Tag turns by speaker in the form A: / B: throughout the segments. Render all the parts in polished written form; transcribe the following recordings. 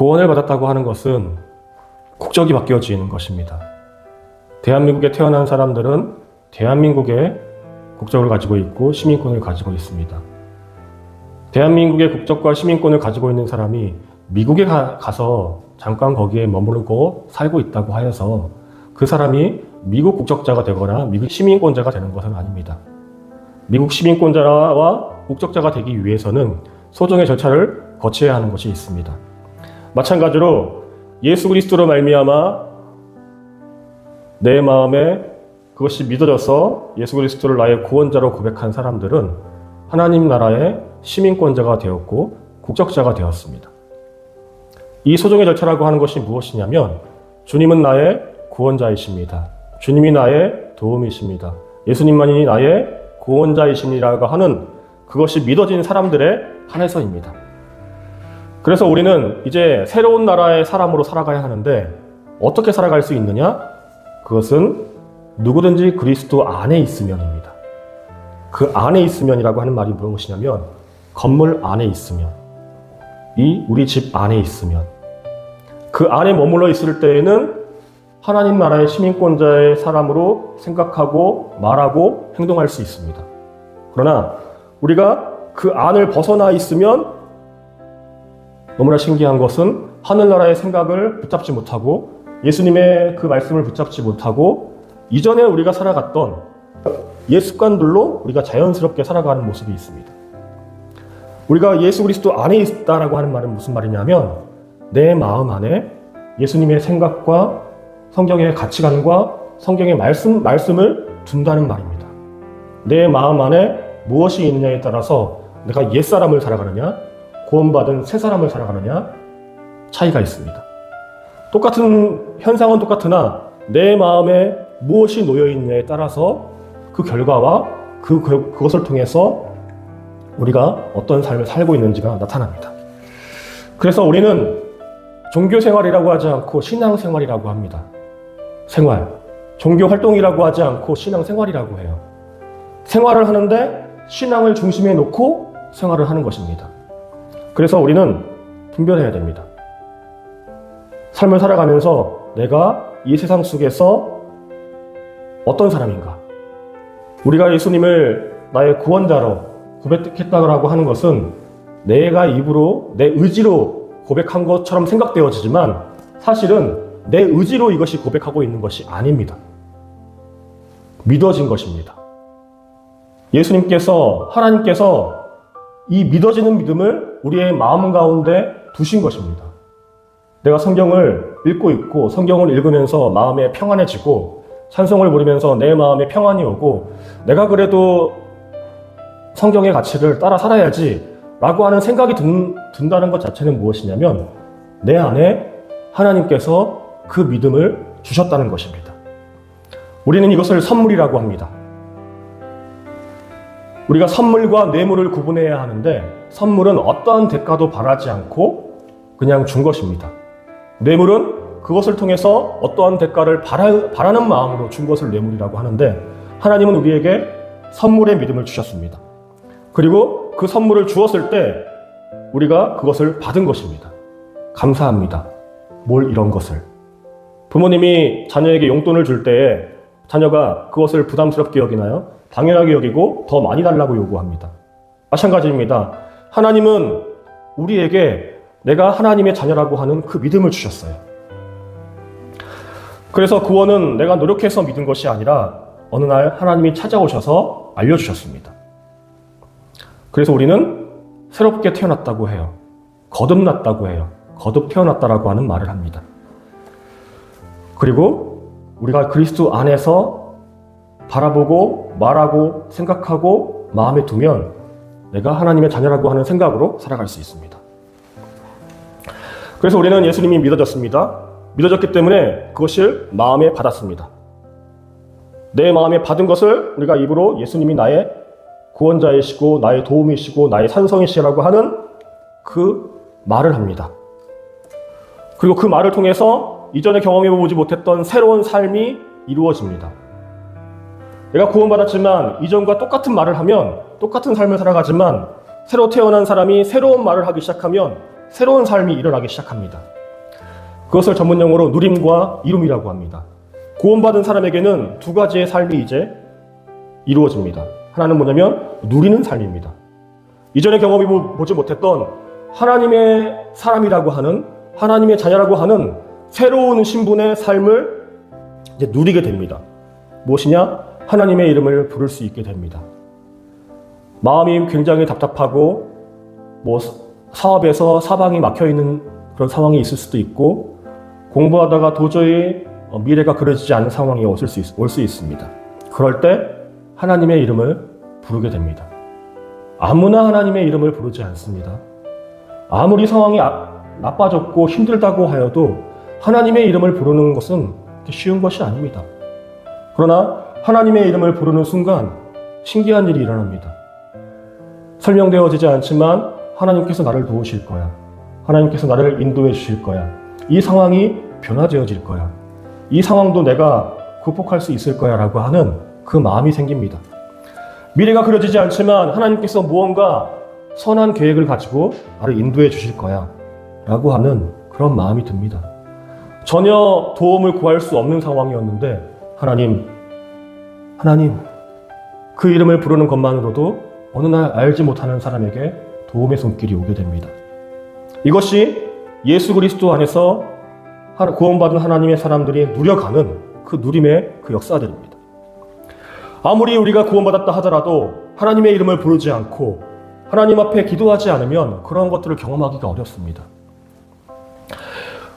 A: 구원을 받았다고 하는 것은 국적이 바뀌어지는 것입니다. 대한민국에 태어난 사람들은 대한민국의 국적을 가지고 있고 시민권을 가지고 있습니다. 대한민국의 국적과 시민권을 가지고 있는 사람이 미국에 가서 잠깐 거기에 머무르고 살고 있다고 하여서 그 사람이 미국 국적자가 되거나 미국 시민권자가 되는 것은 아닙니다. 미국 시민권자와 국적자가 되기 위해서는 소정의 절차를 거쳐야 하는 것이 있습니다. 마찬가지로 예수 그리스도로 말미암아 내 마음에 그것이 믿어져서 예수 그리스도를 나의 구원자로 고백한 사람들은 하나님 나라의 시민권자가 되었고 국적자가 되었습니다. 이 소정의 절차라고 하는 것이 무엇이냐면 주님은 나의 구원자이십니다. 주님이 나의 도움이십니다. 예수님만이 나의 구원자이십니다라고 하는 그것이 믿어진 사람들의 한해서입니다. 그래서 우리는 이제 새로운 나라의 사람으로 살아가야 하는데 어떻게 살아갈 수 있느냐? 그것은 누구든지 그리스도 안에 있으면입니다. 그 안에 있으면이라고 하는 말이 무엇이냐면 건물 안에 있으면, 이 우리 집 안에 있으면, 그 안에 머물러 있을 때에는 하나님 나라의 시민권자의 사람으로 생각하고 말하고 행동할 수 있습니다. 그러나 우리가 그 안을 벗어나 있으면 너무나 신기한 것은 하늘나라의 생각을 붙잡지 못하고 예수님의 그 말씀을 붙잡지 못하고 이전에 우리가 살아갔던 옛 습관들로 우리가 자연스럽게 살아가는 모습이 있습니다. 우리가 예수 그리스도 안에 있다라고 하는 말은 무슨 말이냐면 내 마음 안에 예수님의 생각과 성경의 가치관과 성경의 말씀을 둔다는 말입니다. 내 마음 안에 무엇이 있느냐에 따라서 내가 옛사람을 살아가느냐 구원받은 새사람을 살아가느냐 차이가 있습니다. 똑같은 현상은 똑같으나 내 마음에 무엇이 놓여있느냐에 따라서 그 결과와 그것을 통해서 우리가 어떤 삶을 살고 있는지가 나타납니다. 그래서 우리는 종교생활이라고 하지 않고 신앙생활이라고 합니다. 생활. 종교활동이라고 하지 않고 신앙생활이라고 해요. 생활을 하는데 신앙을 중심에 놓고 생활을 하는 것입니다. 그래서 우리는 분별해야 됩니다. 삶을 살아가면서 내가 이 세상 속에서 어떤 사람인가? 우리가 예수님을 나의 구원자로 고백했다고 하는 것은 내가 입으로 내 의지로 고백한 것처럼 생각되어지지만 사실은 내 의지로 이것이 고백하고 있는 것이 아닙니다. 믿어진 것입니다. 예수님께서 하나님께서 이 믿어지는 믿음을 우리의 마음 가운데 두신 것입니다. 내가 성경을 읽고 있고 성경을 읽으면서 마음에 평안해지고 찬송을 부르면서 내 마음에 평안이 오고 내가 그래도 성경의 가치를 따라 살아야지 라고 하는 생각이 든다는 것 자체는 무엇이냐면 내 안에 하나님께서 그 믿음을 주셨다는 것입니다. 우리는 이것을 선물이라고 합니다. 우리가 선물과 뇌물을 구분해야 하는데 선물은 어떠한 대가도 바라지 않고 그냥 준 것입니다. 뇌물은 그것을 통해서 어떠한 대가를 바라는 마음으로 준 것을 뇌물이라고 하는데 하나님은 우리에게 선물의 믿음을 주셨습니다. 그리고 그 선물을 주었을 때 우리가 그것을 받은 것입니다. 감사합니다. 뭘 이런 것을. 부모님이 자녀에게 용돈을 줄 때에 자녀가 그것을 부담스럽게 여기나요? 당연하게 여기고 더 많이 달라고 요구합니다. 마찬가지입니다. 하나님은 우리에게 내가 하나님의 자녀라고 하는 그 믿음을 주셨어요. 그래서 구원은 내가 노력해서 믿은 것이 아니라 어느 날 하나님이 찾아오셔서 알려주셨습니다. 그래서 우리는 새롭게 태어났다고 해요. 거듭났다고 해요. 거듭 태어났다라고 하는 말을 합니다. 그리고 우리가 그리스도 안에서 바라보고 말하고 생각하고 마음에 두면 내가 하나님의 자녀라고 하는 생각으로 살아갈 수 있습니다. 그래서 우리는 예수님이 믿어졌습니다. 믿어졌기 때문에 그것을 마음에 받았습니다. 내 마음에 받은 것을 우리가 입으로 예수님이 나의 구원자이시고 나의 도움이시고 나의 산성이시라고 하는 그 말을 합니다. 그리고 그 말을 통해서 이전에 경험해보지 못했던 새로운 삶이 이루어집니다. 내가 구원받았지만 이전과 똑같은 말을 하면 똑같은 삶을 살아가지만 새로 태어난 사람이 새로운 말을 하기 시작하면 새로운 삶이 일어나기 시작합니다. 그것을 전문용어로 누림과 이룸이라고 합니다. 구원받은 사람에게는 두 가지의 삶이 이제 이루어집니다. 하나는 뭐냐면 누리는 삶입니다. 이전에 경험해 보지 못했던 하나님의 사람이라고 하는, 하나님의 자녀라고 하는 새로운 신분의 삶을 이제 누리게 됩니다. 무엇이냐? 하나님의 이름을 부를 수 있게 됩니다. 마음이 굉장히 답답하고 사업에서 사방이 막혀있는 그런 상황이 있을 수도 있고, 공부하다가 도저히 미래가 그려지지 않는 상황이 올 수 있습니다. 그럴 때 하나님의 이름을 부르게 됩니다. 아무나 하나님의 이름을 부르지 않습니다. 아무리 상황이 나빠졌고 힘들다고 하여도 하나님의 이름을 부르는 것은 쉬운 것이 아닙니다. 그러나 하나님의 이름을 부르는 순간 신기한 일이 일어납니다. 설명되어지지 않지만 하나님께서 나를 도우실 거야. 하나님께서 나를 인도해 주실 거야. 이 상황이 변화되어질 거야. 이 상황도 내가 극복할 수 있을 거야 라고 하는 그 마음이 생깁니다. 미래가 그려지지 않지만 하나님께서 무언가 선한 계획을 가지고 나를 인도해 주실 거야 라고 하는 그런 마음이 듭니다. 전혀 도움을 구할 수 없는 상황이었는데 하나님, 그 이름을 부르는 것만으로도 어느 날 알지 못하는 사람에게 도움의 손길이 오게 됩니다. 이것이 예수 그리스도 안에서 구원받은 하나님의 사람들이 누려가는 그 누림의 그 역사들입니다. 아무리 우리가 구원받았다 하더라도 하나님의 이름을 부르지 않고 하나님 앞에 기도하지 않으면 그런 것들을 경험하기가 어렵습니다.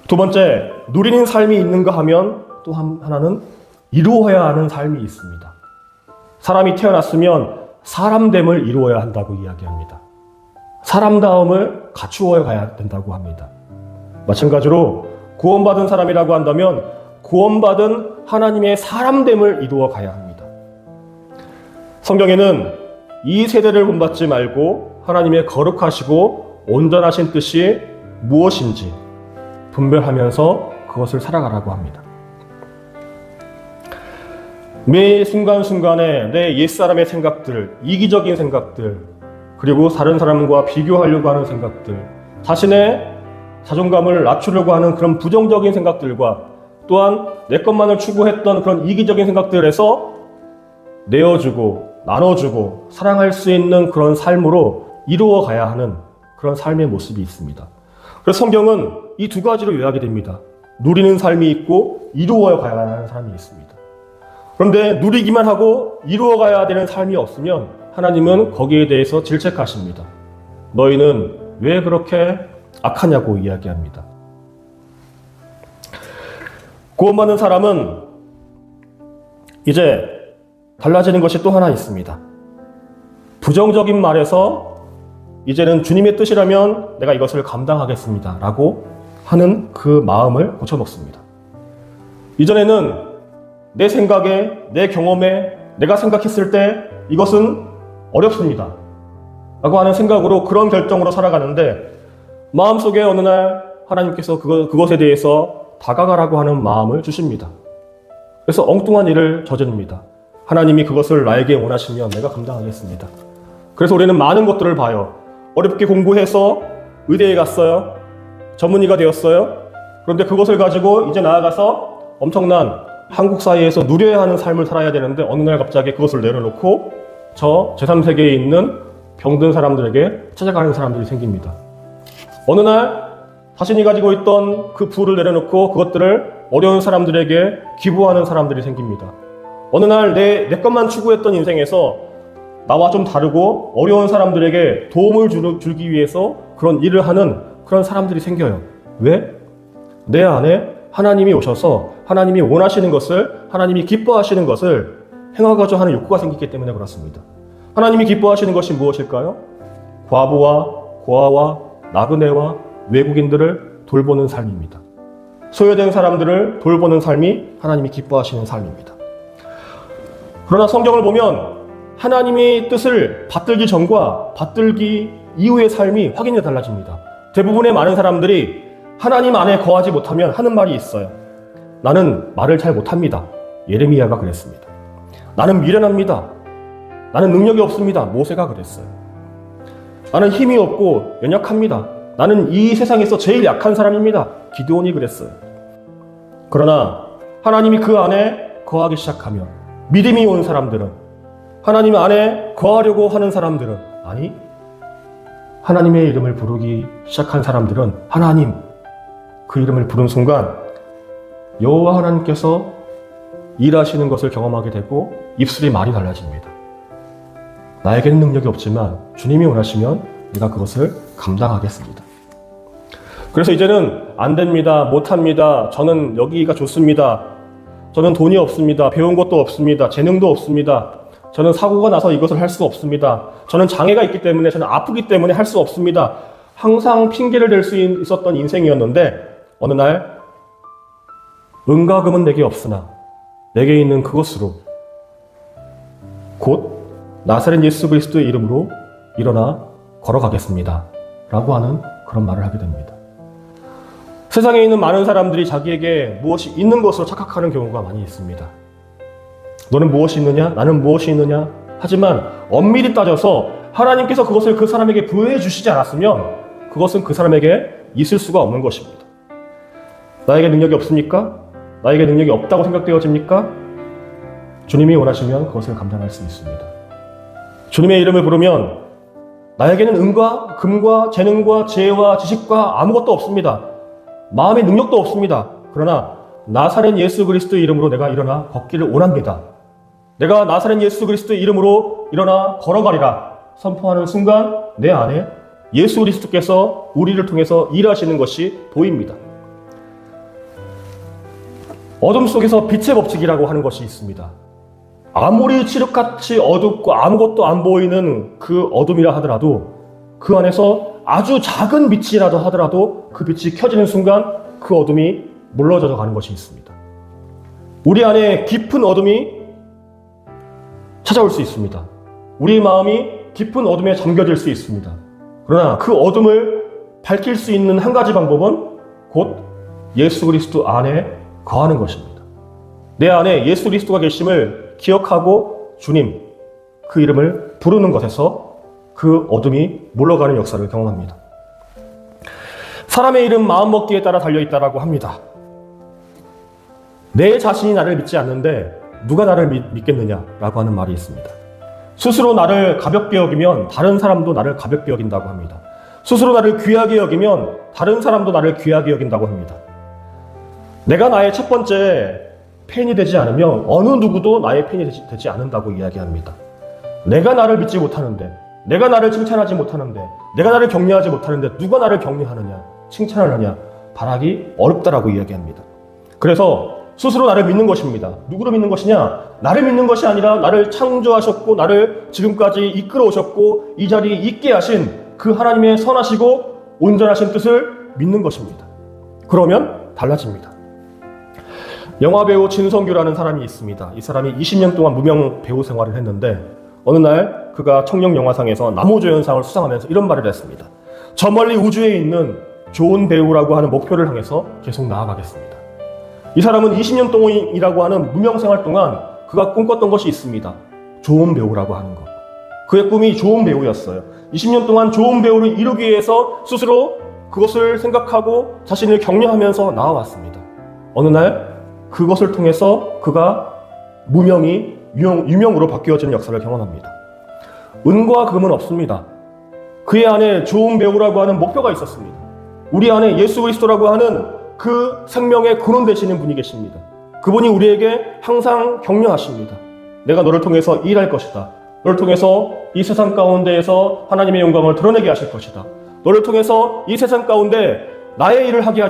A: 두 번째, 누리는 삶이 있는가 하면 또 하나는 이루어야 하는 삶이 있습니다. 사람이 태어났으면 사람됨을 이루어야 한다고 이야기합니다. 사람다움을 갖추어 가야 된다고 합니다. 마찬가지로 구원받은 사람이라고 한다면 구원받은 하나님의 사람됨을 이루어 가야 합니다. 성경에는 이 세대를 본받지 말고 하나님의 거룩하시고 온전하신 뜻이 무엇인지 분별하면서 그것을 살아가라고 합니다. 매 순간순간에 내 옛사람의 생각들, 이기적인 생각들, 그리고 다른 사람과 비교하려고 하는 생각들, 자신의 자존감을 낮추려고 하는 그런 부정적인 생각들과 또한 내 것만을 추구했던 그런 이기적인 생각들에서 내어주고 나눠주고 사랑할 수 있는 그런 삶으로 이루어가야 하는 그런 삶의 모습이 있습니다. 그래서 성경은 이 두 가지로 요약이 됩니다. 누리는 삶이 있고 이루어가야 하는 삶이 있습니다. 그런데 누리기만 하고 이루어가야 되는 삶이 없으면 하나님은 거기에 대해서 질책하십니다. 너희는 왜 그렇게 악하냐고 이야기합니다. 구원받는 사람은 이제 달라지는 것이 또 하나 있습니다. 부정적인 말에서 이제는 주님의 뜻이라면 내가 이것을 감당하겠습니다 라고 하는 그 마음을 고쳐놓습니다. 이전에는 내 생각에, 내 경험에, 내가 생각했을 때 이것은 어렵습니다 라고 하는 생각으로 그런 결정으로 살아가는데, 마음속에 어느 날 하나님께서 그것에 대해서 다가가라고 하는 마음을 주십니다. 그래서 엉뚱한 일을 저지릅니다. 하나님이 그것을 나에게 원하시면 내가 감당하겠습니다. 그래서 우리는 많은 것들을 봐요. 어렵게 공부해서 의대에 갔어요. 전문의가 되었어요. 그런데 그것을 가지고 이제 나아가서 엄청난 한국 사회에서 누려야 하는 삶을 살아야 되는데 어느 날 갑자기 그것을 내려놓고 저 제3세계에 있는 병든 사람들에게 찾아가는 사람들이 생깁니다. 어느 날 자신이 가지고 있던 그 부를 내려놓고 그것들을 어려운 사람들에게 기부하는 사람들이 생깁니다. 어느 날 내 것만 추구했던 인생에서 나와 좀 다르고 어려운 사람들에게 도움을 주기 위해서 그런 일을 하는 그런 사람들이 생겨요. 왜? 내 안에 하나님이 오셔서 하나님이 원하시는 것을, 하나님이 기뻐하시는 것을 행하고자 하는 욕구가 생기기 때문에 그렇습니다. 하나님이 기뻐하시는 것이 무엇일까요? 과부와 고아와 나그네와 외국인들을 돌보는 삶입니다. 소외된 사람들을 돌보는 삶이 하나님이 기뻐하시는 삶입니다. 그러나 성경을 보면 하나님의 뜻을 받들기 전과 받들기 이후의 삶이 확연히 달라집니다. 대부분의 많은 사람들이 하나님 안에 거하지 못하면 하는 말이 있어요. 나는 말을 잘 못합니다. 예레미야가 그랬습니다. 나는 미련합니다. 나는 능력이 없습니다. 모세가 그랬어요. 나는 힘이 없고 연약합니다. 나는 이 세상에서 제일 약한 사람입니다. 기드온이 그랬어요. 그러나 하나님이 그 안에 거하기 시작하면 믿음이 온 사람들은, 하나님 안에 거하려고 하는 사람들은, 아니 하나님의 이름을 부르기 시작한 사람들은 하나님, 그 이름을 부른 순간 여호와 하나님께서 일하시는 것을 경험하게 되고 입술이 말이 달라집니다. 나에게는 능력이 없지만 주님이 원하시면 내가 그것을 감당하겠습니다. 그래서 이제는 안 됩니다, 못합니다, 저는 여기가 좋습니다, 저는 돈이 없습니다, 배운 것도 없습니다, 재능도 없습니다, 저는 사고가 나서 이것을 할 수 없습니다, 저는 장애가 있기 때문에, 저는 아프기 때문에 할 수 없습니다. 항상 핑계를 댈 수 있었던 인생이었는데 어느 날 은과 금은 내게 없으나 내게 있는 그것으로 곧 나사렛 예수 그리스도의 이름으로 일어나 걸어가겠습니다 라고 하는 그런 말을 하게 됩니다. 세상에 있는 많은 사람들이 자기에게 무엇이 있는 것으로 착각하는 경우가 많이 있습니다. 너는 무엇이 있느냐? 나는 무엇이 있느냐? 하지만 엄밀히 따져서 하나님께서 그것을 그 사람에게 부여해 주시지 않았으면 그것은 그 사람에게 있을 수가 없는 것입니다. 나에게 능력이 없습니까? 나에게 능력이 없다고 생각되어집니까? 주님이 원하시면 그것을 감당할 수 있습니다. 주님의 이름을 부르면 나에게는 은과 금과 재능과 지혜와 지식과 아무것도 없습니다. 마음의 능력도 없습니다. 그러나 나사렛 예수 그리스도의 이름으로 내가 일어나 걷기를 원합니다. 내가 나사렛 예수 그리스도의 이름으로 일어나 걸어가리라 선포하는 순간 내 안에 예수 그리스도께서 우리를 통해서 일하시는 것이 보입니다. 어둠 속에서 빛의 법칙이라고 하는 것이 있습니다. 아무리 칠흑같이 어둡고 아무것도 안 보이는 그 어둠이라 하더라도 그 안에서 아주 작은 빛이라도 하더라도 그 빛이 켜지는 순간 그 어둠이 물러져 가는 것이 있습니다. 우리 안에 깊은 어둠이 찾아올 수 있습니다. 우리 마음이 깊은 어둠에 잠겨질 수 있습니다. 그러나 그 어둠을 밝힐 수 있는 한 가지 방법은 곧 예수 그리스도 안에 거하는 것입니다. 내 안에 예수 그리스도가 계심을 기억하고 주님, 그 이름을 부르는 것에서 그 어둠이 물러가는 역사를 경험합니다. 사람의 이름 마음먹기에 따라 달려있다라고 합니다. 내 자신이 나를 믿지 않는데 누가 나를 믿겠느냐라고 하는 말이 있습니다. 스스로 나를 가볍게 여기면 다른 사람도 나를 가볍게 여긴다고 합니다. 스스로 나를 귀하게 여기면 다른 사람도 나를 귀하게 여긴다고 합니다. 내가 나의 첫 번째 팬이 되지 않으면 어느 누구도 나의 팬이 되지 않는다고 이야기합니다. 내가 나를 믿지 못하는데, 내가 나를 칭찬하지 못하는데, 내가 나를 격려하지 못하는데 누가 나를 격려하느냐, 칭찬하느냐, 바라기 어렵다라고 이야기합니다. 그래서 스스로 나를 믿는 것입니다. 누구를 믿는 것이냐? 나를 믿는 것이 아니라 나를 창조하셨고 나를 지금까지 이끌어 오셨고 이 자리에 있게 하신 그 하나님의 선하시고 온전하신 뜻을 믿는 것입니다. 그러면 달라집니다. 영화배우 진성규라는 사람이 있습니다. 이 사람이 20년 동안 무명 배우 생활을 했는데 어느 날 그가 청룡영화상에서 남우주연상을 수상하면서 이런 말을 했습니다. 저 멀리 우주에 있는 좋은 배우라고 하는 목표를 향해서 계속 나아가겠습니다. 이 사람은 20년 동안이라고 하는 무명생활 동안 그가 꿈꿨던 것이 있습니다. 좋은 배우라고 하는 것. 그의 꿈이 좋은 배우였어요. 20년 동안 좋은 배우를 이루기 위해서 스스로 그것을 생각하고 자신을 격려하면서 나아왔습니다. 어느 날 그것을 통해서 그가 무명이 유명으로 바뀌어지는 역사를 경험합니다. 은과 금은 없습니다. 그의 안에 좋은 배우라고 하는 목표가 있었습니다. 우리 안에 예수 그리스도라고 하는 그 생명의 근원 되시는 분이 계십니다. 그분이 우리에게 항상 격려하십니다. 내가 너를 통해서 일할 것이다. 너를 통해서 이 세상 가운데에서 하나님의 영광을 드러내게 하실 것이다. 너를 통해서 이 세상 가운데 나의 일을 하게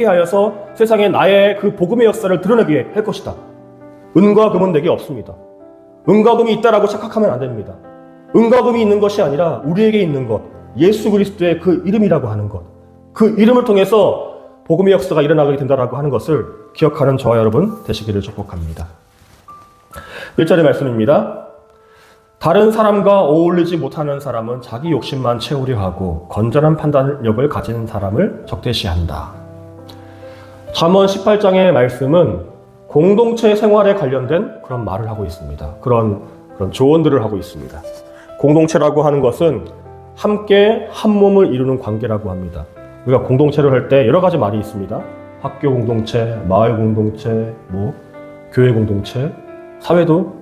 A: 하여서 세상에 나의 그 복음의 역사를 드러내게 할 것이다. 은과 금은 내게 없습니다. 은과 금이 있다라고 착각하면 안 됩니다. 은과 금이 있는 것이 아니라 우리에게 있는 것, 예수 그리스도의 그 이름이라고 하는 것, 그 이름을 통해서 복음의 역사가 일어나게 된다라고 하는 것을 기억하는 저와 여러분 되시기를 축복합니다. 1절의 말씀입니다. 다른 사람과 어울리지 못하는 사람은 자기 욕심만 채우려 하고 건전한 판단력을 가진 사람을 적대시한다. 잠언 18장의 말씀은 공동체 생활에 관련된 그런 말을 하고 있습니다. 그런 조언들을 하고 있습니다. 공동체라고 하는 것은 함께 한 몸을 이루는 관계라고 합니다. 우리가 공동체를 할 때 여러 가지 말이 있습니다. 학교 공동체, 마을 공동체, 교회 공동체, 사회도,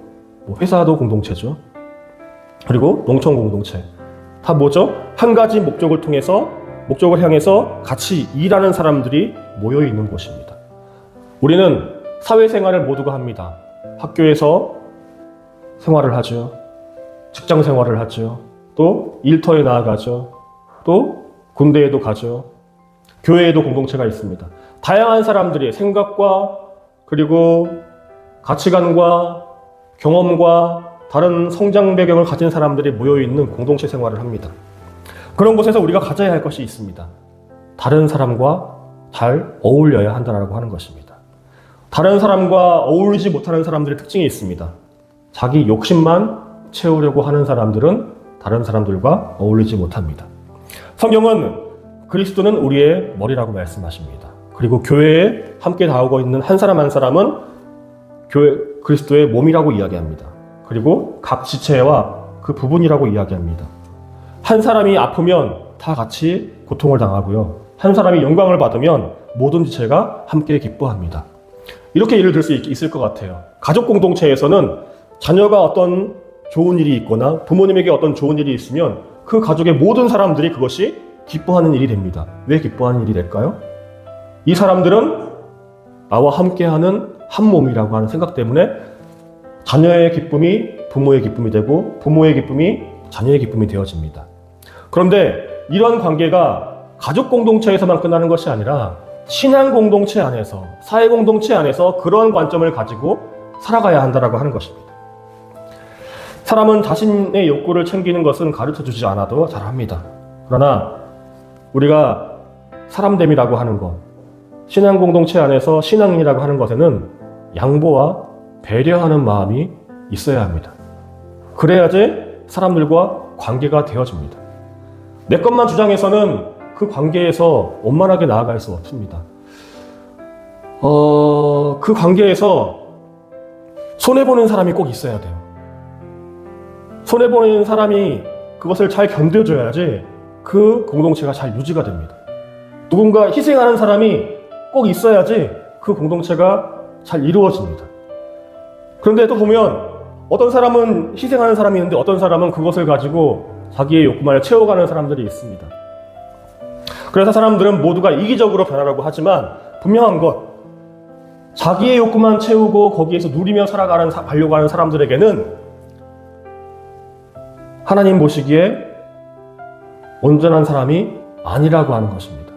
A: 회사도 공동체죠. 그리고 농촌 공동체. 다 뭐죠? 한 가지 목적을 향해서 같이 일하는 사람들이 모여 있는 곳입니다. 우리는 사회생활을 모두가 합니다. 학교에서 생활을 하죠. 직장 생활을 하죠. 또 일터에 나아가죠. 또 군대에도 가죠. 교회에도 공동체가 있습니다. 다양한 사람들이 생각과 그리고 가치관과 경험과 다른 성장 배경을 가진 사람들이 모여있는 공동체 생활을 합니다. 그런 곳에서 우리가 가져야 할 것이 있습니다. 다른 사람과 잘 어울려야 한다고 하는 것입니다. 다른 사람과 어울리지 못하는 사람들의 특징이 있습니다. 자기 욕심만 채우려고 하는 사람들은 다른 사람들과 어울리지 못합니다. 성경은 그리스도는 우리의 머리라고 말씀하십니다. 그리고 교회에 함께 나오고 있는 한 사람 한 사람은 그리스도의 몸이라고 이야기합니다. 그리고 각 지체와 그 부분이라고 이야기합니다. 한 사람이 아프면 다 같이 고통을 당하고요. 한 사람이 영광을 받으면 모든 지체가 함께 기뻐합니다. 이렇게 예를 들 수 있을 것 같아요. 가족 공동체에서는 자녀가 어떤 좋은 일이 있거나 부모님에게 어떤 좋은 일이 있으면 그 가족의 모든 사람들이 그것이 기뻐하는 일이 됩니다. 왜 기뻐하는 일이 될까요? 이 사람들은 나와 함께하는 한 몸이라고 하는 생각 때문에 자녀의 기쁨이 부모의 기쁨이 되고 부모의 기쁨이 자녀의 기쁨이 되어집니다. 그런데 이런 관계가 가족 공동체에서만 끝나는 것이 아니라 신앙 공동체 안에서, 사회 공동체 안에서 그런 관점을 가지고 살아가야 한다고 하는 것입니다. 사람은 자신의 욕구를 챙기는 것은 가르쳐주지 않아도 잘합니다. 그러나 우리가 사람됨이라고 하는 것, 신앙 공동체 안에서 신앙인이라고 하는 것에는 양보와 배려하는 마음이 있어야 합니다. 그래야지 사람들과 관계가 되어집니다. 내 것만 주장해서는 그 관계에서 원만하게 나아갈 수 없습니다. 그 관계에서 손해보는 사람이 꼭 있어야 돼요. 손해보는 사람이 그것을 잘 견뎌줘야지 그 공동체가 잘 유지가 됩니다. 누군가 희생하는 사람이 꼭 있어야지 그 공동체가 잘 이루어집니다. 그런데 또 보면 어떤 사람은 희생하는 사람이 있는데 어떤 사람은 그것을 가지고 자기의 욕구만을 채워가는 사람들이 있습니다. 그래서 사람들은 모두가 이기적으로 변하라고 하지만 분명한 것, 자기의 욕구만 채우고 거기에서 누리며 가려고 하는 사람들에게는 하나님 보시기에 온전한 사람이 아니라고 하는 것입니다.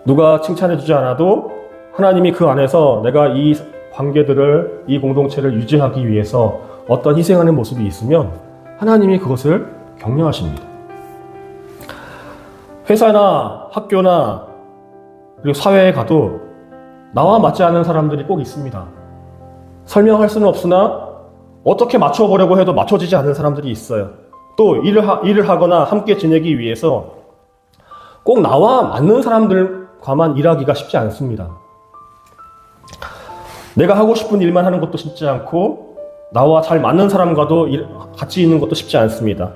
A: 누가 칭찬해주지 않아도 하나님이 그 안에서 내가 이 관계들을, 이 공동체를 유지하기 위해서 어떤 희생하는 모습이 있으면 하나님이 그것을 격려하십니다. 회사나 학교나 그리고 사회에 가도 나와 맞지 않는 사람들이 꼭 있습니다. 설명할 수는 없으나 어떻게 맞춰보려고 해도 맞춰지지 않는 사람들이 있어요. 또 일을 하거나 함께 지내기 위해서 꼭 나와 맞는 사람들과만 일하기가 쉽지 않습니다. 내가 하고 싶은 일만 하는 것도 쉽지 않고 나와 잘 맞는 사람과도 같이 있는 것도 쉽지 않습니다.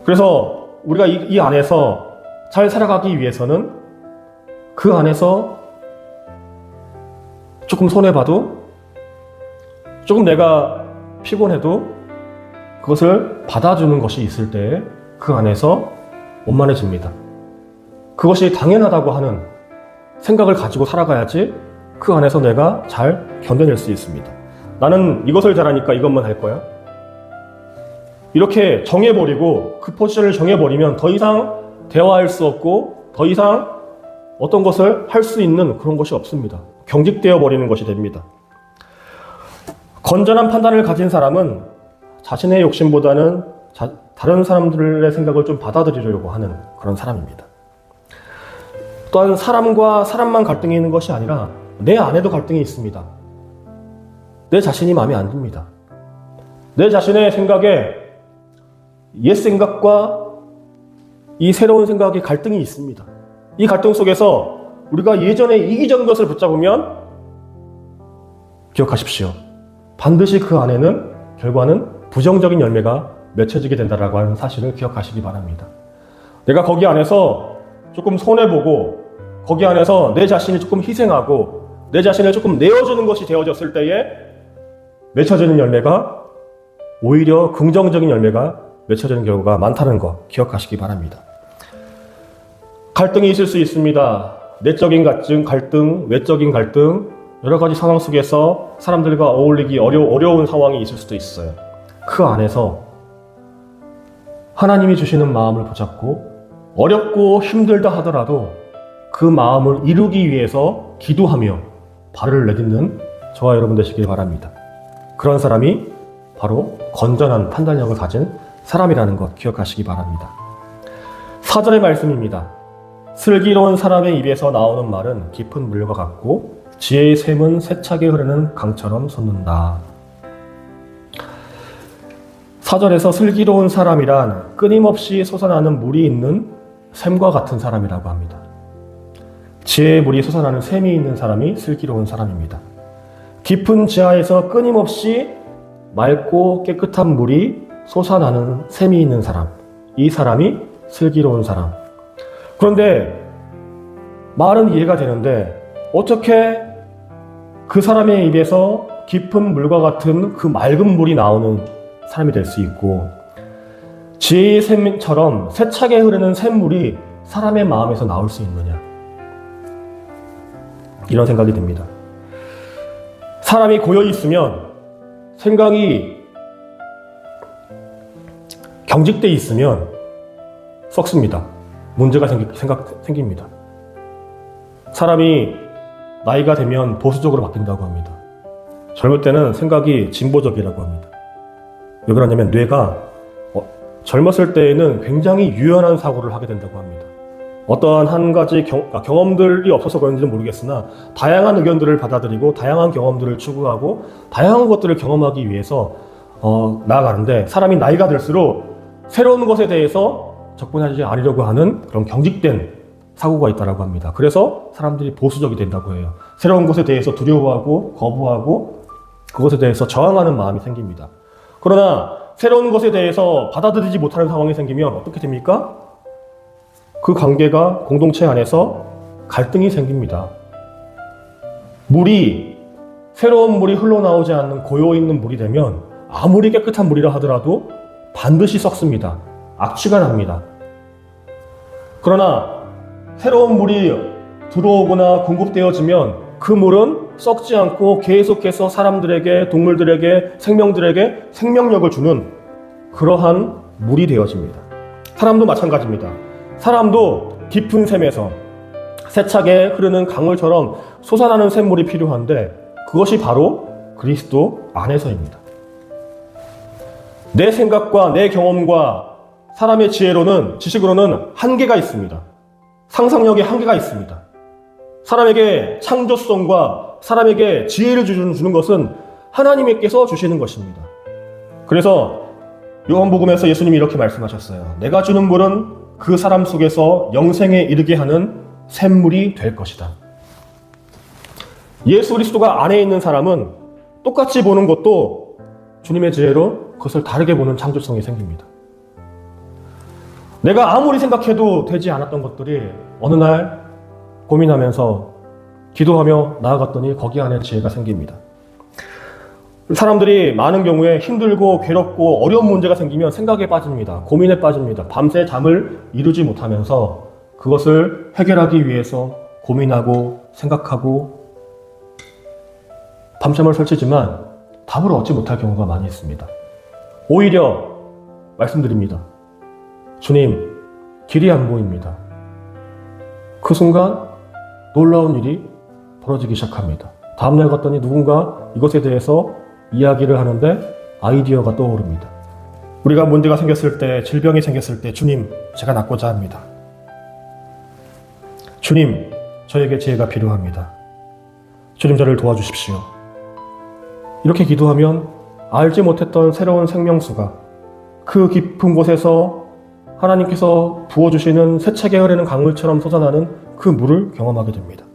A: 그래서 우리가 이 안에서 잘 살아가기 위해서는 그 안에서 조금 손해봐도, 조금 내가 피곤해도 그것을 받아주는 것이 있을 때 그 안에서 원만해집니다. 그것이 당연하다고 하는 생각을 가지고 살아가야지 그 안에서 내가 잘 견뎌낼 수 있습니다. 나는 이것을 잘하니까 이것만 할 거야. 이렇게 정해버리고 그 포지션을 정해버리면 더 이상 대화할 수 없고 더 이상 어떤 것을 할 수 있는 그런 것이 없습니다. 경직되어 버리는 것이 됩니다. 건전한 판단을 가진 사람은 자신의 욕심보다는 다른 사람들의 생각을 좀 받아들이려고 하는 그런 사람입니다. 또한 사람과 사람만 갈등이 있는 것이 아니라 내 안에도 갈등이 있습니다. 내 자신이 마음에 안 듭니다. 내 자신의 생각에 옛 생각과 이 새로운 생각의 갈등이 있습니다. 이 갈등 속에서 우리가 예전에 이기적인 것을 붙잡으면 기억하십시오. 반드시 그 안에는 결과는 부정적인 열매가 맺혀지게 된다라고 하는 사실을 기억하시기 바랍니다. 내가 거기 안에서 조금 손해보고 거기 안에서 내 자신이 조금 희생하고 내 자신을 조금 내어주는 것이 되어졌을 때에 맺혀지는 열매가 오히려 긍정적인 열매가 맺혀지는 경우가 많다는 거 기억하시기 바랍니다. 갈등이 있을 수 있습니다. 내적인 갈등, 외적인 갈등, 여러 가지 상황 속에서 사람들과 어울리기 어려운 상황이 있을 수도 있어요. 그 안에서 하나님이 주시는 마음을 붙잡고 어렵고 힘들다 하더라도 그 마음을 이루기 위해서 기도하며 발을 내딛는 저와 여러분 되시길 바랍니다. 그런 사람이 바로 건전한 판단력을 가진 사람이라는 것 기억하시기 바랍니다. 4절의 말씀입니다. 슬기로운 사람의 입에서 나오는 말은 깊은 물과 같고 지혜의 샘은 세차게 흐르는 강처럼 솟는다. 4절에서 슬기로운 사람이란 끊임없이 솟아나는 물이 있는 샘과 같은 사람이라고 합니다. 지혜의 물이 솟아나는 샘이 있는 사람이 슬기로운 사람입니다. 깊은 지하에서 끊임없이 맑고 깨끗한 물이 솟아나는 샘이 있는 사람, 이 사람이 슬기로운 사람. 그런데 말은 이해가 되는데 어떻게 그 사람의 입에서 깊은 물과 같은 그 맑은 물이 나오는 사람이 될 수 있고 지혜의 샘처럼 세차게 흐르는 샘물이 사람의 마음에서 나올 수 있느냐, 이런 생각이 듭니다. 사람이 고여 있으면 생각이 경직돼 있으면 썩습니다. 문제가 생깁니다. 사람이 나이가 되면 보수적으로 바뀐다고 합니다. 젊을 때는 생각이 진보적이라고 합니다. 왜 그러냐면 뇌가 젊었을 때에는 굉장히 유연한 사고를 하게 된다고 합니다. 어떠한 한 가지 경험들이 없어서 그런지는 모르겠으나 다양한 의견들을 받아들이고 다양한 경험들을 추구하고 다양한 것들을 경험하기 위해서 나아가는데 사람이 나이가 들수록 새로운 것에 대해서 접근하지 않으려고 하는 그런 경직된 사고가 있다고 합니다. 그래서 사람들이 보수적이 된다고 해요. 새로운 것에 대해서 두려워하고 거부하고 그것에 대해서 저항하는 마음이 생깁니다. 그러나 새로운 것에 대해서 받아들이지 못하는 상황이 생기면 어떻게 됩니까? 그 관계가 공동체 안에서 갈등이 생깁니다. 새로운 물이 흘러나오지 않는 고여있는 물이 되면 아무리 깨끗한 물이라 하더라도 반드시 썩습니다. 악취가 납니다. 그러나 새로운 물이 들어오거나 공급되어지면 그 물은 썩지 않고 계속해서 사람들에게, 동물들에게, 생명들에게 생명력을 주는 그러한 물이 되어집니다. 사람도 마찬가지입니다. 사람도 깊은 샘에서 세차게 흐르는 강물처럼 솟아나는 샘물이 필요한데 그것이 바로 그리스도 안에서입니다. 내 생각과 내 경험과 사람의 지식으로는 한계가 있습니다. 상상력에 한계가 있습니다. 사람에게 창조성과 사람에게 지혜를 주는 것은 하나님께서 주시는 것입니다. 그래서 요한복음에서 예수님이 이렇게 말씀하셨어요. 내가 주는 물은 그 사람 속에서 영생에 이르게 하는 샘물이 될 것이다. 예수 그리스도가 안에 있는 사람은 똑같이 보는 것도 주님의 지혜로 그것을 다르게 보는 창조성이 생깁니다. 내가 아무리 생각해도 되지 않았던 것들이 어느 날 고민하면서 기도하며 나아갔더니 거기 안에 지혜가 생깁니다. 사람들이 많은 경우에 힘들고 괴롭고 어려운 문제가 생기면 생각에 빠집니다. 고민에 빠집니다. 밤새 잠을 이루지 못하면서 그것을 해결하기 위해서 고민하고 생각하고 밤잠을 설치지만 답을 얻지 못할 경우가 많이 있습니다. 오히려 말씀드립니다. 주님, 길이 안 보입니다. 그 순간 놀라운 일이 벌어지기 시작합니다. 다음날 갔더니 누군가 이것에 대해서 이야기를 하는데 아이디어가 떠오릅니다. 우리가 문제가 생겼을 때, 질병이 생겼을 때 주님, 제가 낫고자 합니다. 주님, 저에게 지혜가 필요합니다. 주님, 저를 도와주십시오. 이렇게 기도하면 알지 못했던 새로운 생명수가 그 깊은 곳에서 하나님께서 부어주시는 세차게 흐르는 강물처럼 솟아나는 그 물을 경험하게 됩니다.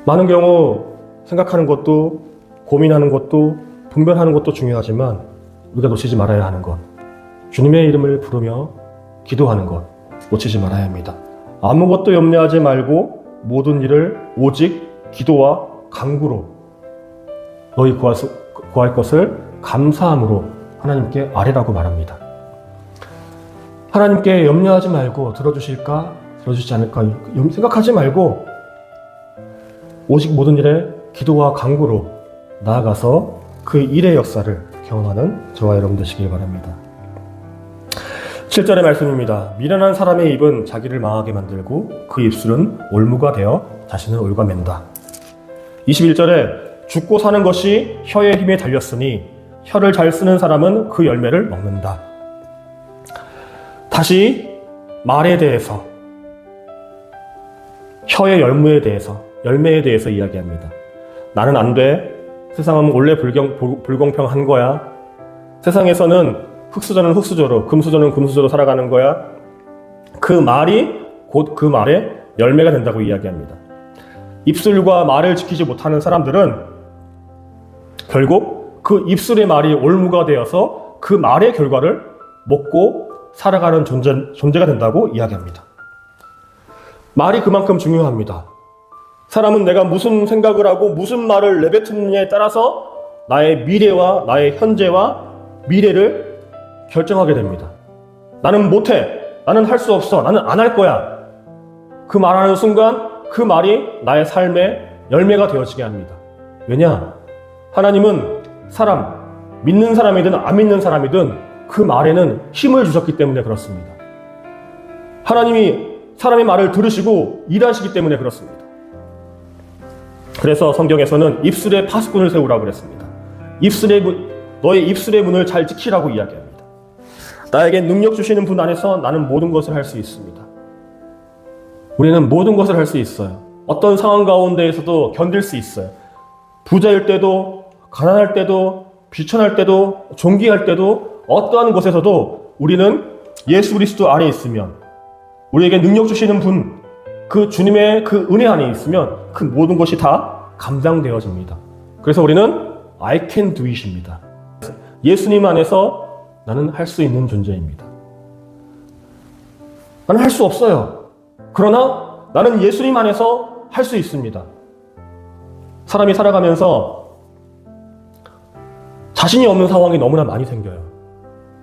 A: 많은 경우 생각하는 것도, 고민하는 것도, 분별하는 것도 중요하지만 우리가 놓치지 말아야 하는 것, 주님의 이름을 부르며 기도하는 것 놓치지 말아야 합니다. 아무것도 염려하지 말고 모든 일을 오직 기도와 간구로 너희 구할 것을 감사함으로 하나님께 아뢰라고 말합니다. 하나님께 염려하지 말고 들어주실까 들어주시지 않을까 생각하지 말고 오직 모든 일에 기도와 간구로 나아가서 그 일의 역사를 경험하는 저와 여러분 되시길 바랍니다. 7절의 말씀입니다. 미련한 사람의 입은 자기를 망하게 만들고 그 입술은 올무가 되어 자신을 올가맨다. 21절에 죽고 사는 것이 혀의 힘에 달렸으니 혀를 잘 쓰는 사람은 그 열매를 먹는다. 다시 말에 대해서, 혀의 열매에 대해서 이야기합니다. 나는 안 돼. 세상은 원래 불공평한 거야. 세상에서는 흙수저는 흙수저로, 금수저는 금수저로 살아가는 거야. 그 말이 곧 그 말의 열매가 된다고 이야기합니다. 입술과 말을 지키지 못하는 사람들은 결국 그 입술의 말이 올무가 되어서 그 말의 결과를 먹고 살아가는 존재가 된다고 이야기합니다. 말이 그만큼 중요합니다. 사람은 내가 무슨 생각을 하고 무슨 말을 내뱉느냐에 따라서 나의 미래와 나의 현재와 미래를 결정하게 됩니다. 나는 못해. 나는 할 수 없어. 나는 안 할 거야. 그 말하는 순간 그 말이 나의 삶의 열매가 되어지게 합니다. 왜냐? 하나님은 믿는 사람이든 안 믿는 사람이든 그 말에는 힘을 주셨기 때문에 그렇습니다. 하나님이 사람의 말을 들으시고 일하시기 때문에 그렇습니다. 그래서 성경에서는 입술에 파수꾼을 세우라고 그랬습니다. 너의 입술의 문을 잘 지키라고 이야기합니다. 나에게 능력 주시는 분 안에서 나는 모든 것을 할 수 있습니다. 우리는 모든 것을 할 수 있어요. 어떤 상황 가운데에서도 견딜 수 있어요. 부자일 때도, 가난할 때도, 비천할 때도, 존귀할 때도, 어떠한 곳에서도 우리는 예수 그리스도 안에 있으면, 우리에게 능력 주시는 분, 그 주님의 그 은혜 안에 있으면 그 모든 것이 다 감당되어집니다. 그래서 우리는 I can do it입니다. 예수님 안에서 나는 할 수 있는 존재입니다. 나는 할 수 없어요. 그러나 나는 예수님 안에서 할 수 있습니다. 사람이 살아가면서 자신이 없는 상황이 너무나 많이 생겨요.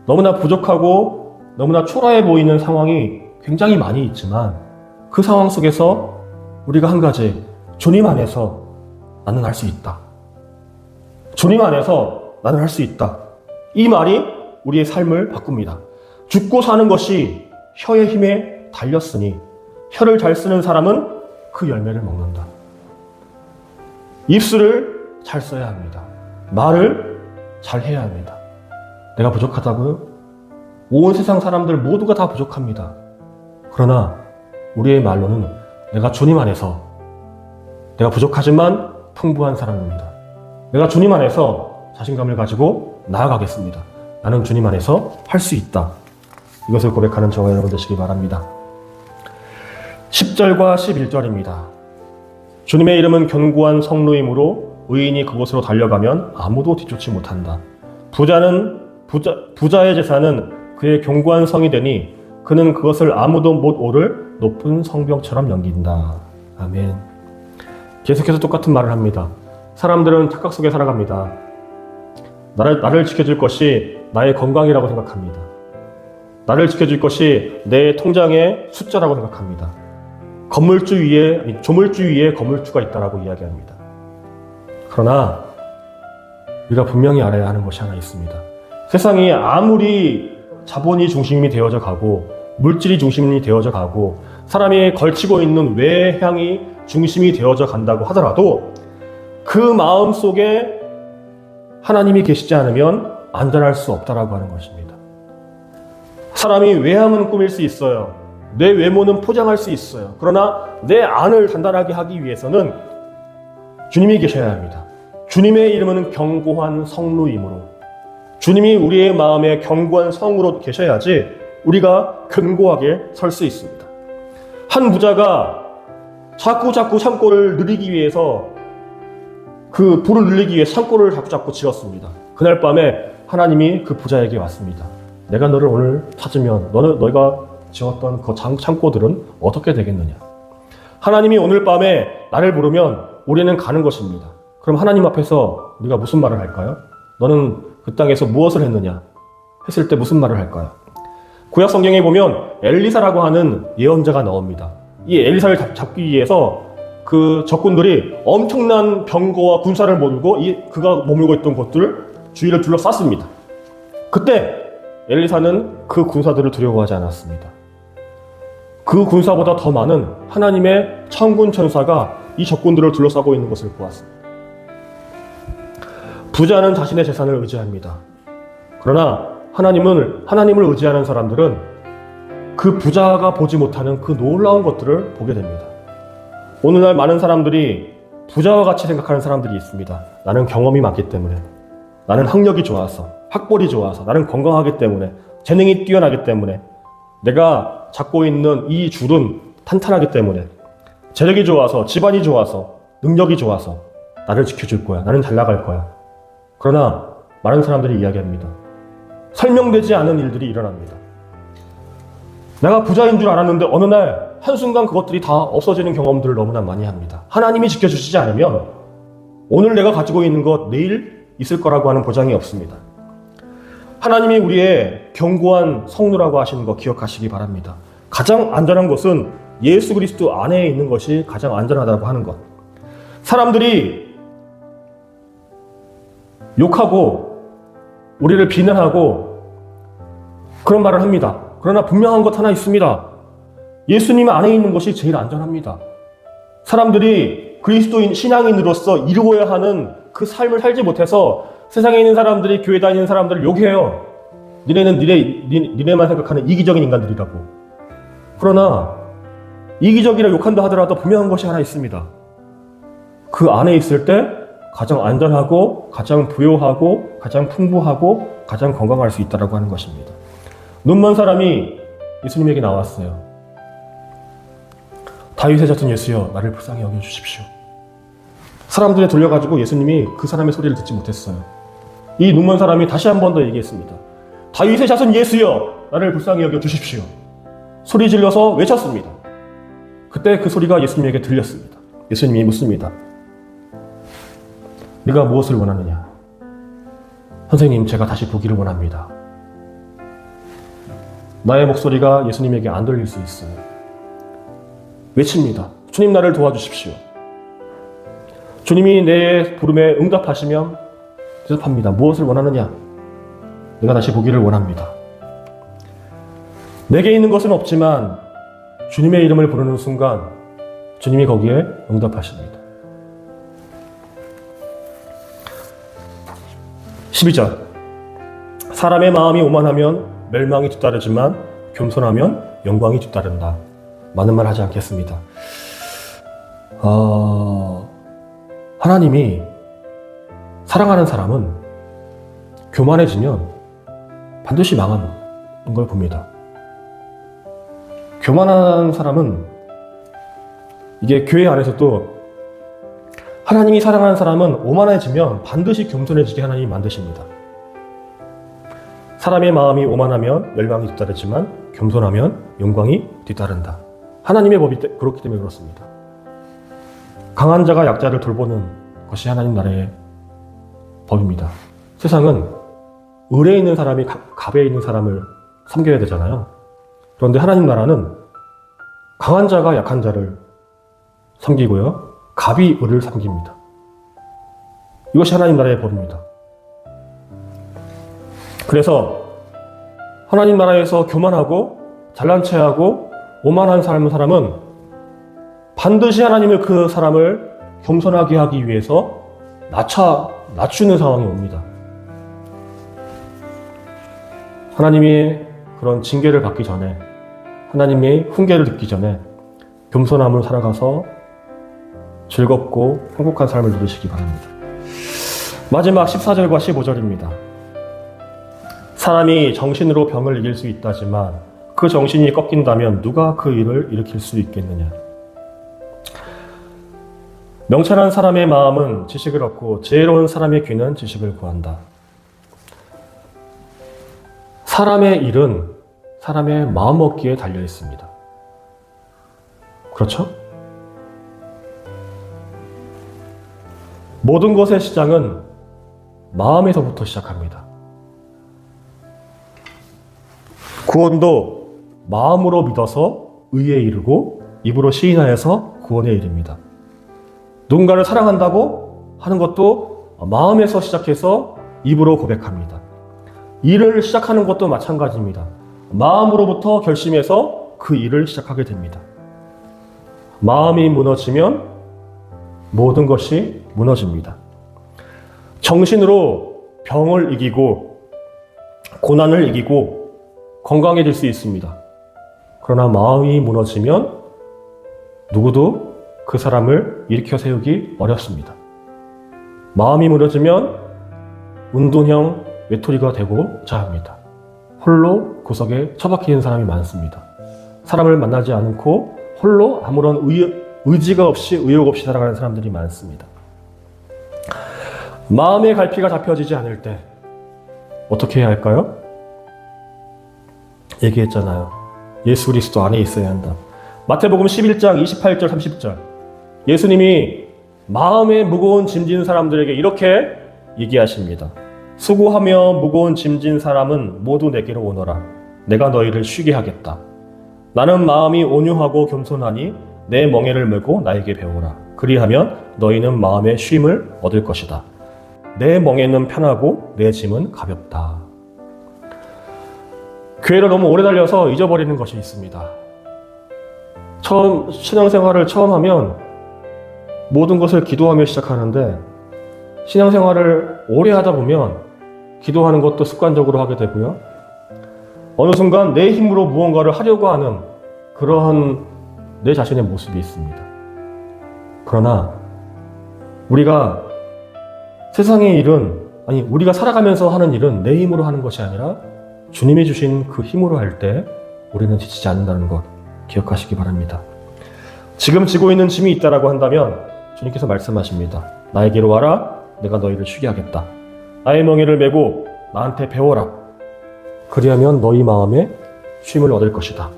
A: 너무나 부족하고 너무나 초라해 보이는 상황이 굉장히 많이 있지만 그 상황 속에서 우리가 한 가지, 주님 안에서 나는 할 수 있다. 주님 안에서 나는 할 수 있다. 이 말이 우리의 삶을 바꿉니다. 죽고 사는 것이 혀의 힘에 달렸으니 혀를 잘 쓰는 사람은 그 열매를 먹는다. 입술을 잘 써야 합니다. 말을 잘 해야 합니다. 내가 부족하다고요? 온 세상 사람들 모두가 다 부족합니다. 그러나 우리의 말로는 내가 주님 안에서 내가 부족하지만 풍부한 사람입니다. 내가 주님 안에서 자신감을 가지고 나아가겠습니다. 나는 주님 안에서 할 수 있다. 이것을 고백하는 저와 여러분 되시기 바랍니다. 10절과 11절입니다. 주님의 이름은 견고한 성루이므로 의인이 그곳으로 달려가면 아무도 뒤쫓지 못한다. 부자의 재산은 그의 견고한 성이 되니 그는 그것을 아무도 못 오를 높은 성벽처럼 넘긴다. 아멘. 계속해서 똑같은 말을 합니다. 사람들은 착각 속에 살아갑니다. 나를 지켜줄 것이 나의 건강이라고 생각합니다. 나를 지켜줄 것이 내 통장의 숫자라고 생각합니다. 조물주 위에 건물주가 있다라고 이야기합니다. 그러나 우리가 분명히 알아야 하는 것이 하나 있습니다. 세상이 아무리 자본이 중심이 되어져 가고 물질이 중심이 되어져 가고 사람이 걸치고 있는 외향이 중심이 되어져 간다고 하더라도 그 마음 속에 하나님이 계시지 않으면 안전할 수 없다라고 하는 것입니다. 사람이 외향은 꾸밀 수 있어요. 내 외모는 포장할 수 있어요. 그러나 내 안을 단단하게 하기 위해서는 주님이 계셔야 합니다. 주님의 이름은 견고한 성루이므로 주님이 우리의 마음에 견고한 성으로 계셔야지 우리가 견고하게 설 수 있습니다. 한 부자가 자꾸 산골을 누리기 위해서 그 부를 누리기 위해 산골을 자꾸 지었습니다. 그날 밤에 하나님이 그 부자에게 왔습니다. 내가 너를 오늘 찾으면 너희가 지었던 그 창고들은 어떻게 되겠느냐. 하나님이 오늘 밤에 나를 부르면 우리는 가는 것입니다. 그럼 하나님 앞에서 우리가 무슨 말을 할까요? 너는 그 땅에서 무엇을 했느냐 했을 때 무슨 말을 할까요? 구약 성경에 보면 엘리사라고 하는 예언자가 나옵니다. 이 엘리사를 잡기 위해서 그 적군들이 엄청난 병거와 군사를 몰고 그가 머물고 있던 곳들 주위를 둘러쌌습니다. 그때 엘리사는 그 군사들을 두려워하지 않았습니다. 그 군사보다 더 많은 하나님의 천군 천사가 이 적군들을 둘러싸고 있는 것을 보았습니다. 부자는 자신의 재산을 의지합니다. 그러나 하나님을 의지하는 사람들은 그 부자가 보지 못하는 그 놀라운 것들을 보게 됩니다. 오늘날 많은 사람들이 부자와 같이 생각하는 사람들이 있습니다. 나는 경험이 많기 때문에, 나는 학력이 좋아서, 학벌이 좋아서, 나는 건강하기 때문에, 재능이 뛰어나기 때문에, 내가 잡고 있는 이 줄은 탄탄하기 때문에, 재력이 좋아서, 집안이 좋아서, 능력이 좋아서 나를 지켜줄 거야. 나는 잘 나갈 거야. 그러나 많은 사람들이 이야기합니다. 설명되지 않은 일들이 일어납니다. 내가 부자인 줄 알았는데 어느 날 한순간 그것들이 다 없어지는 경험들을 너무나 많이 합니다. 하나님이 지켜주시지 않으면 오늘 내가 가지고 있는 것 내일 있을 거라고 하는 보장이 없습니다. 하나님이 우리의 견고한 성루라고 하시는 거 기억하시기 바랍니다. 가장 안전한 것은 예수 그리스도 안에 있는 것이 가장 안전하다고 하는 것. 사람들이 욕하고 우리를 비난하고 그런 말을 합니다. 그러나 분명한 것 하나 있습니다. 예수님 안에 있는 것이 제일 안전합니다. 사람들이 그리스도인 신앙인으로서 이루어야 하는 그 삶을 살지 못해서 세상에 있는 사람들이 교회 다니는 사람들을 욕해요. 니네는 니네만 생각하는 이기적인 인간들이라고. 그러나 이기적이라 욕한다 하더라도 분명한 것이 하나 있습니다. 그 안에 있을 때 가장 안전하고 가장 부요하고 가장 풍부하고 가장 건강할 수 있다고 하는 것입니다. 눈먼 사람이 예수님에게 나왔어요. 다윗의 자손 예수여, 나를 불쌍히 여겨주십시오. 사람들에 돌려가지고 예수님이 그 사람의 소리를 듣지 못했어요. 이 눈먼 사람이 다시 한 번 더 얘기했습니다. 다윗의 자손 예수여, 나를 불쌍히 여겨주십시오. 소리 질러서 외쳤습니다. 그때 그 소리가 예수님에게 들렸습니다. 예수님이 묻습니다. 네가 무엇을 원하느냐? 선생님, 제가 다시 보기를 원합니다. 나의 목소리가 예수님에게 안 들릴 수 있어요. 외칩니다. 주님, 나를 도와주십시오. 주님이 내 부름에 응답하시면 대답합니다. 무엇을 원하느냐? 내가 다시 보기를 원합니다. 내게 있는 것은 없지만 주님의 이름을 부르는 순간 주님이 거기에 응답하십니다. 12절. 사람의 마음이 오만하면 멸망이 뒤따르지만 겸손하면 영광이 뒤따른다. 많은 말 하지 않겠습니다. 하나님이 사랑하는 사람은 교만해지면 반드시 망하는 걸 봅니다. 교만한 사람은 이게 교회 안에서도 하나님이 사랑하는 사람은 오만해지면 반드시 겸손해지게 하나님이 만드십니다. 사람의 마음이 오만하면 멸망이 뒤따르지만 겸손하면 영광이 뒤따른다. 하나님의 법이 그렇기 때문에 그렇습니다. 강한 자가 약자를 돌보는 것이 하나님 나라의 법입니다. 세상은 을에 있는 사람이 갑에 있는 사람을 섬겨야 되잖아요. 그런데 하나님 나라는 강한 자가 약한 자를 섬기고요. 갑이 을을 섬깁니다. 이것이 하나님 나라의 법입니다. 그래서 하나님 나라에서 교만하고 잘난 체하고 오만한 사람은 반드시 하나님을 그 사람을 겸손하게 하기 위해서 낮추는 상황이 옵니다. 하나님이 그런 징계를 받기 전에, 하나님이 훈계를 듣기 전에 겸손함을 살아가서 즐겁고 행복한 삶을 누리시기 바랍니다. 마지막 14절과 15절입니다. 사람이 정신으로 병을 이길 수 있다지만 그 정신이 꺾인다면 누가 그 일을 일으킬 수 있겠느냐. 명철한 사람의 마음은 지식을 얻고 지혜로운 사람의 귀는 지식을 구한다. 사람의 일은 사람의 마음먹기에 달려 있습니다. 그렇죠? 모든 것의 시작은 마음에서부터 시작합니다. 구원도 마음으로 믿어서 의에 이르고 입으로 시인하여서 구원에 이릅니다. 누군가를 사랑한다고 하는 것도 마음에서 시작해서 입으로 고백합니다. 일을 시작하는 것도 마찬가지입니다. 마음으로부터 결심해서 그 일을 시작하게 됩니다. 마음이 무너지면 모든 것이 무너집니다. 정신으로 병을 이기고 고난을 이기고 건강해질 수 있습니다. 그러나 마음이 무너지면 누구도 그 사람을 일으켜 세우기 어렵습니다. 마음이 무너지면 운동형 외톨이가 되고자 합니다. 홀로 구석에 처박히는 사람이 많습니다. 사람을 만나지 않고 홀로 아무런 의지가 없이 의욕 없이 살아가는 사람들이 많습니다. 마음의 갈피가 잡혀지지 않을 때 어떻게 해야 할까요? 얘기했잖아요. 예수 그리스도 안에 있어야 한다. 마태복음 11장 28절 30절 예수님이 마음에 무거운 짐진 사람들에게 이렇게 얘기하십니다. 수고하며 무거운 짐진 사람은 모두 내게로 오너라. 내가 너희를 쉬게 하겠다. 나는 마음이 온유하고 겸손하니 내 멍에를 메고 나에게 배우라. 그리하면 너희는 마음의 쉼을 얻을 것이다. 내 멍에는 편하고 내 짐은 가볍다. 교회를 너무 오래 달려서 잊어버리는 것이 있습니다. 신앙생활을 처음 하면 모든 것을 기도하며 시작하는데 신앙생활을 오래 하다 보면 기도하는 것도 습관적으로 하게 되고요. 어느 순간 내 힘으로 무언가를 하려고 하는 그러한 내 자신의 모습이 있습니다. 그러나 우리가 세상의 일은 우리가 살아가면서 하는 일은 내 힘으로 하는 것이 아니라 주님이 주신 그 힘으로 할 때 우리는 지치지 않는다는 것 기억하시기 바랍니다. 지금 지고 있는 짐이 있다라고 한다면 주님께서 말씀하십니다. 나에게로 와라. 내가 너희를 쉬게 하겠다. 나의 멍에를 메고 나한테 배워라. 그리하면 너희 마음에 쉼을 얻을 것이다.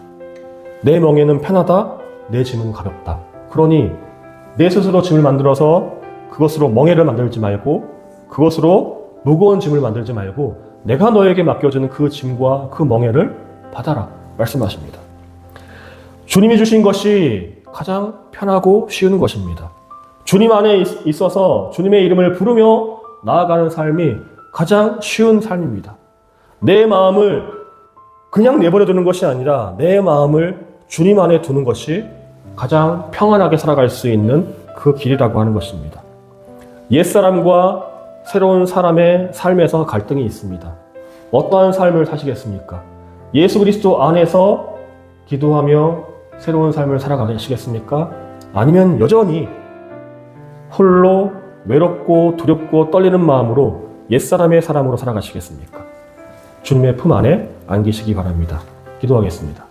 A: 내 멍에는 편하다. 내 짐은 가볍다. 그러니 내 스스로 짐을 만들어서 그것으로 멍에를 만들지 말고 그것으로 무거운 짐을 만들지 말고 내가 너에게 맡겨주는 그 짐과 그 멍에를 받아라 말씀하십니다. 주님이 주신 것이 가장 편하고 쉬운 것입니다. 주님 안에 있어서 주님의 이름을 부르며 나아가는 삶이 가장 쉬운 삶입니다. 내 마음을 그냥 내버려 두는 것이 아니라 내 마음을 주님 안에 두는 것이 가장 평안하게 살아갈 수 있는 그 길이라고 하는 것입니다. 옛사람과 새로운 사람의 삶에서 갈등이 있습니다. 어떠한 삶을 사시겠습니까? 예수 그리스도 안에서 기도하며 새로운 삶을 살아가시겠습니까? 아니면 여전히 홀로 외롭고 두렵고 떨리는 마음으로 옛사람의 사람으로 살아가시겠습니까? 주님의 품 안에 안기시기 바랍니다. 기도하겠습니다.